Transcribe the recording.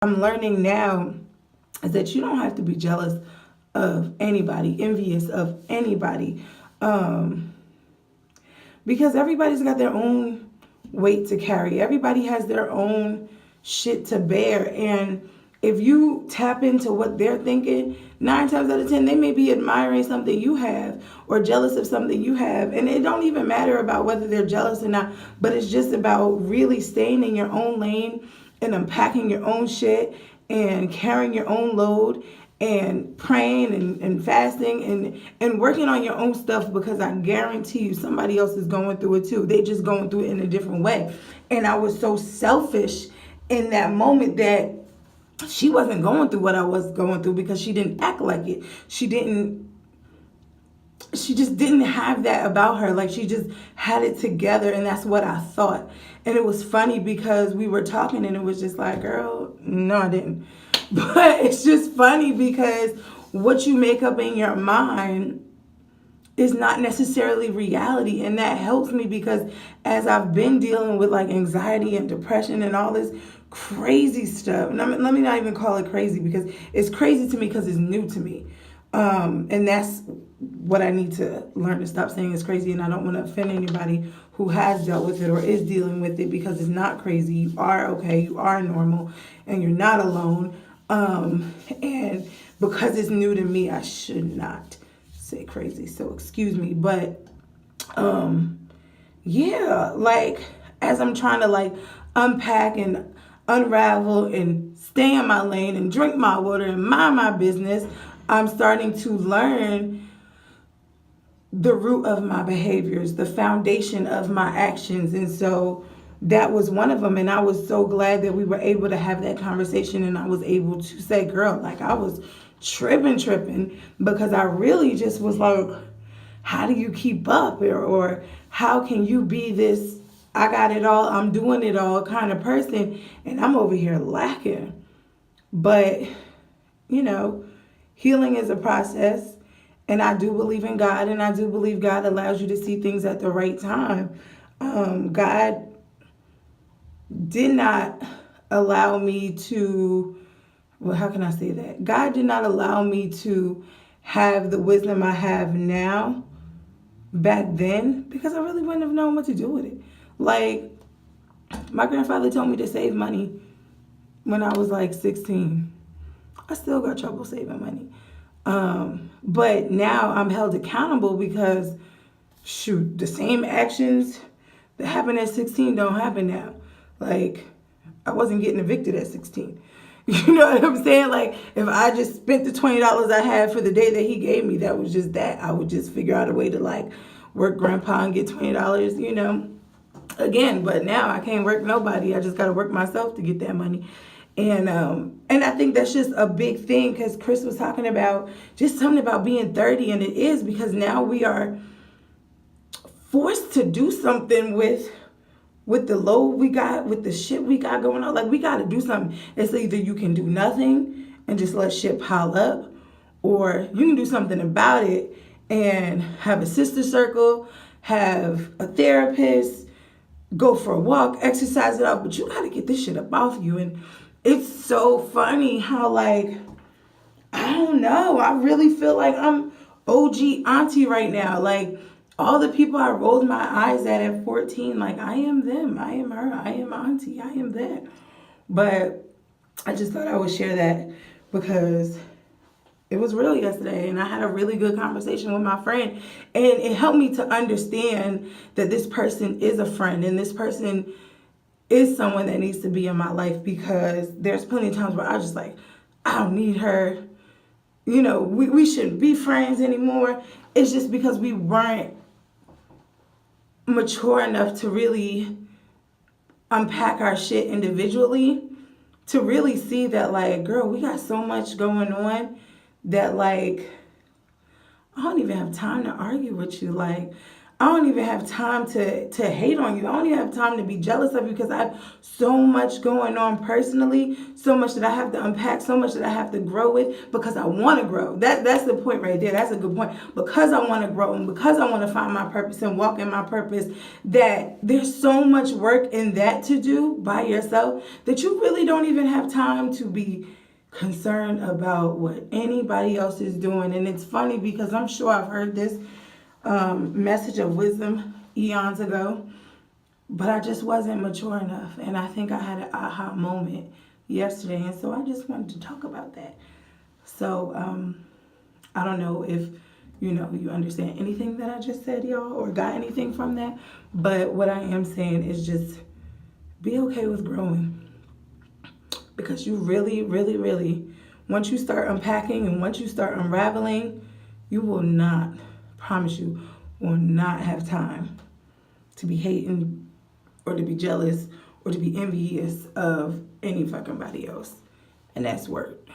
I'm learning now is that you don't have to be jealous of anybody, envious of anybody, um, because everybody's got their own weight to carry. Everybody has their own shit to bear. And if you tap into what they're thinking, 9 times out of 10, they may be admiring something you have or jealous of something you have. And it don't even matter about whether they're jealous or not, but it's just about really staying in your own lane and unpacking your own shit and carrying your own load and praying and fasting and working on your own stuff, because I guarantee you somebody else is going through it too. They just going through it in a different way. And I was so selfish in that moment that she wasn't going through what I was going through because she didn't act like it. She just didn't have that about her. Like, she just had it together, and that's what I thought. And it was funny because we were talking and it was just like, girl, no, I didn't. But it's just funny because what you make up in your mind is not necessarily reality. And that helps me because as I've been dealing with like anxiety and depression and all this crazy stuff, and let me not even call it crazy because it's crazy to me because it's new to me. And that's what I need to learn to stop saying is crazy. And I don't want to offend anybody who has dealt with it or is dealing with it, because it's not crazy. You are okay. You are normal and you're not alone. And because it's new to me, I should not say crazy. So excuse me. But, yeah, like as I'm trying to like unpack and unravel and stay in my lane and drink my water and mind my business, I'm starting to learn the root of my behaviors, the foundation of my actions. And so that was one of them. And I was so glad that we were able to have that conversation. And I was able to say, girl, like I was tripping because I really just was like, how do you keep up? Or how can you be this, I got it all, I'm doing it all kind of person, and I'm over here lacking? But, you know, healing is a process, and I do believe in God, and I do believe God allows you to see things at the right time. God did not allow me to, well, how can I say that? God did not allow me to have the wisdom I have now back then because I really wouldn't have known what to do with it. Like, my grandfather told me to save money when I was like 16. I still got trouble saving money. But now I'm held accountable because, shoot, the same actions that happened at 16 don't happen now. Like, I wasn't getting evicted at 16. You know what I'm saying? Like, if I just spent the $20 I had for the day that he gave me, that was just that. I would just figure out a way to, like, work grandpa and get $20, you know, again. But now I can't work nobody. I just got to work myself to get that money. And I think that's just a big thing because Chris was talking about just something about being 30, and it is because now we are forced to do something with the load we got, with the shit we got going on. Like, we got to do something. It's either you can do nothing and just let shit pile up, or you can do something about it and have a sister circle, have a therapist, go for a walk, exercise it out. But you got to get this shit up off you. And it's so funny how, like, I don't know, I really feel like I'm OG auntie right now. Like, all the people I rolled my eyes at 14, like, I am them, I am her, I am auntie, I am that. But I just thought I would share that because it was real yesterday, and I had a really good conversation with my friend, and it helped me to understand that this person is a friend, and this person is someone that needs to be in my life, because there's plenty of times where I was just like, I don't need her. You know, we shouldn't be friends anymore. It's just because we weren't mature enough to really unpack our shit individually, to really see that, like, girl, we got so much going on that, like, I don't even have time to argue with you. Like, I don't even have time to hate on you. I don't even have time to be jealous of you because I have so much going on personally, so much that I have to unpack, so much that I have to grow with because I want to grow. That's the point right there. That's a good point. Because I want to grow and because I want to find my purpose and walk in my purpose, that there's so much work in that to do by yourself that you really don't even have time to be concerned about what anybody else is doing. And it's funny because I'm sure I've heard this message of wisdom eons ago, but I just wasn't mature enough. And I think I had an aha moment yesterday. And so I just wanted to talk about that. So I don't know if you understand anything that I just said, y'all, or got anything from that. But what I am saying is just be okay with growing. Because you really, really, really, once you start unpacking and once you start unraveling, you will not, promise you, will not have time to be hating or to be jealous or to be envious of any fucking body else. And that's work.